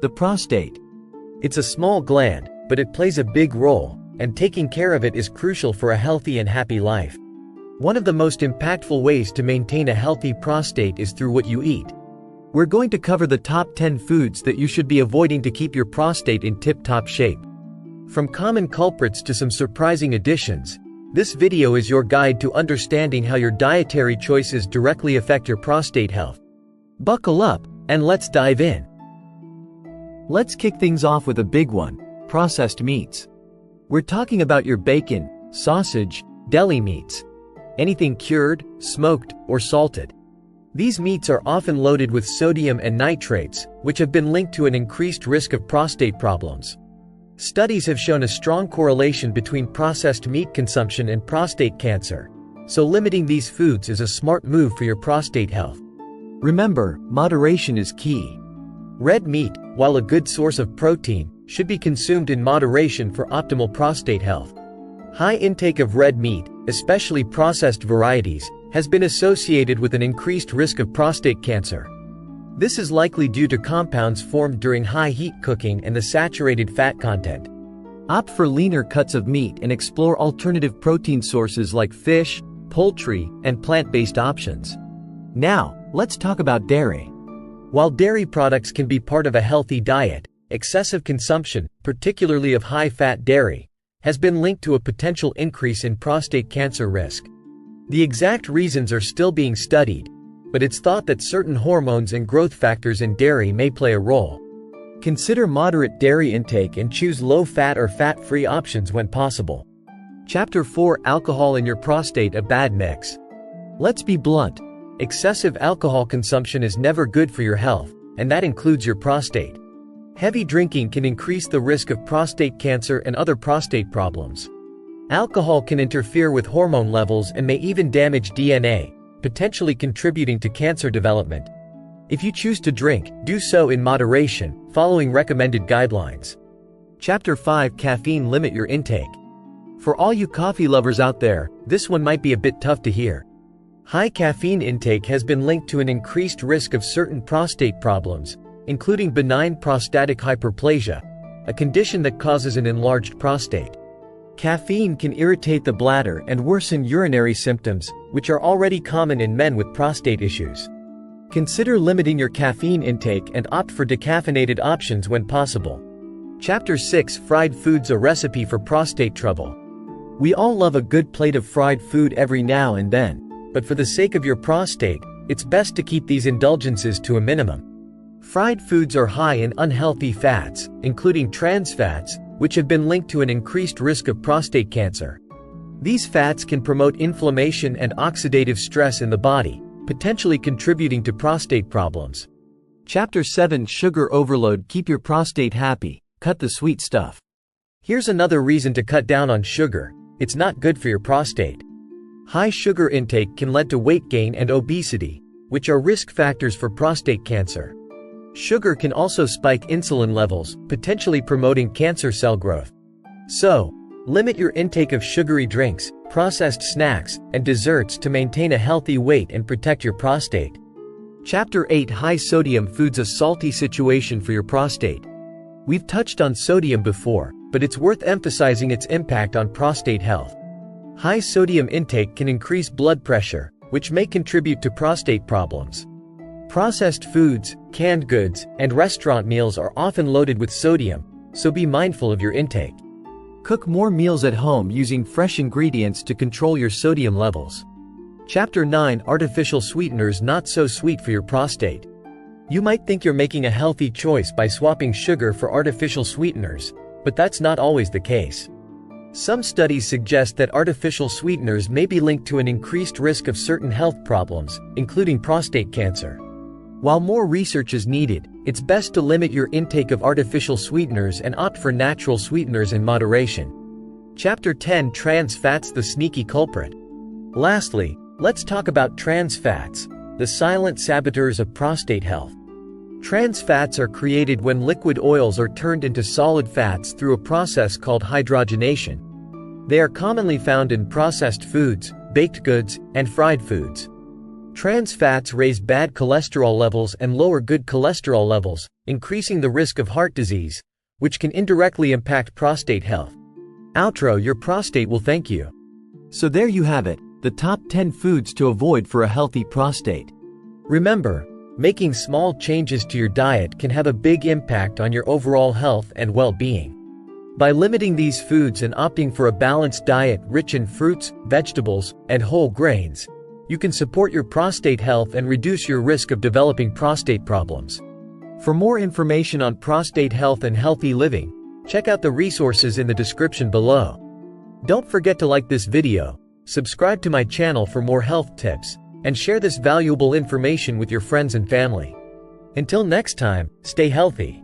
The prostate. It's a small gland, but it plays a big role, and taking care of it is crucial for a healthy and happy life. One of the most impactful ways to maintain a healthy prostate is through what you eat. We're going to cover the top 10 foods that you should be avoiding to keep your prostate in tip-top shape. From common culprits to some surprising additions, this video is your guide to understanding how your dietary choices directly affect your prostate health. Buckle up, and let's dive in. Let's kick things off with a big one: processed meats. We're talking about your bacon, sausage, deli meats. Anything cured, smoked, or salted. These meats are often loaded with sodium and nitrates, which have been linked to an increased risk of prostate problems. Studies have shown a strong correlation between processed meat consumption and prostate cancer, so limiting these foods is a smart move for your prostate health. Remember, moderation is key. Red meat, while a good source of protein, should be consumed in moderation for optimal prostate health. High intake of red meat, especially processed varieties, has been associated with an increased risk of prostate cancer. This is likely due to compounds formed during high heat cooking and the saturated fat content. Opt for leaner cuts of meat and explore alternative protein sources like fish, poultry, and plant-based options. Now, let's talk about dairy. While dairy products can be part of a healthy diet, excessive consumption, particularly of high-fat dairy, has been linked to a potential increase in prostate cancer risk. The exact reasons are still being studied, but it's thought that certain hormones and growth factors in dairy may play a role. Consider moderate dairy intake and choose low-fat or fat-free options when possible. Chapter 4: Alcohol in your prostate, a bad mix. Let's be blunt. Excessive alcohol consumption is never good for your health, and that includes your prostate. Heavy drinking can increase the risk of prostate cancer and other prostate problems. Alcohol can interfere with hormone levels and may even damage DNA, potentially contributing to cancer development. If you choose to drink, do so in moderation, following recommended guidelines. Chapter 5: Caffeine, limit your intake. For all you coffee lovers out there, this one might be a bit tough to hear. High caffeine intake has been linked to an increased risk of certain prostate problems, including benign prostatic hyperplasia, a condition that causes an enlarged prostate. Caffeine can irritate the bladder and worsen urinary symptoms, which are already common in men with prostate issues. Consider limiting your caffeine intake and opt for decaffeinated options when possible. Chapter 6: Fried foods, a recipe for prostate trouble. We all love a good plate of fried food every now and then, but for the sake of your prostate, it's best to keep these indulgences to a minimum. Fried foods are high in unhealthy fats, including trans fats, which have been linked to an increased risk of prostate cancer. These fats can promote inflammation and oxidative stress in the body, potentially contributing to prostate problems. Chapter 7: Sugar overload, keep your prostate happy, cut the sweet stuff. Here's another reason to cut down on sugar: it's not good for your prostate. High sugar intake can lead to weight gain and obesity, which are risk factors for prostate cancer. Sugar can also spike insulin levels, potentially promoting cancer cell growth. So, limit your intake of sugary drinks, processed snacks, and desserts to maintain a healthy weight and protect your prostate. Chapter 8: High sodium foods, a salty situation for your prostate. We've touched on sodium before, but it's worth emphasizing its impact on prostate health. High sodium intake can increase blood pressure, which may contribute to prostate problems. Processed foods, canned goods, and restaurant meals are often loaded with sodium, so be mindful of your intake. Cook more meals at home using fresh ingredients to control your sodium levels. Chapter 9: Artificial sweeteners, not so sweet for your prostate. You might think you're making a healthy choice by swapping sugar for artificial sweeteners, but that's not always the case. Some studies suggest that artificial sweeteners may be linked to an increased risk of certain health problems, including prostate cancer. While more research is needed, it's best to limit your intake of artificial sweeteners and opt for natural sweeteners in moderation. Chapter 10: Trans fats, the sneaky culprit. Lastly, let's talk about trans fats, the silent saboteurs of prostate health. Trans fats are created when liquid oils are turned into solid fats through a process called hydrogenation. They are commonly found in processed foods, baked goods, and fried foods. Trans fats raise bad cholesterol levels and lower good cholesterol levels, increasing the risk of heart disease, which can indirectly impact prostate health. Outro: your prostate will thank you. So there you have it, the top 10 foods to avoid for a healthy prostate. Remember, making small changes to your diet can have a big impact on your overall health and well-being. By limiting these foods and opting for a balanced diet rich in fruits, vegetables, and whole grains, you can support your prostate health and reduce your risk of developing prostate problems. For more information on prostate health and healthy living, check out the resources in the description below. Don't forget to like this video, subscribe to my channel for more health tips, and share this valuable information with your friends and family. Until next time, stay healthy.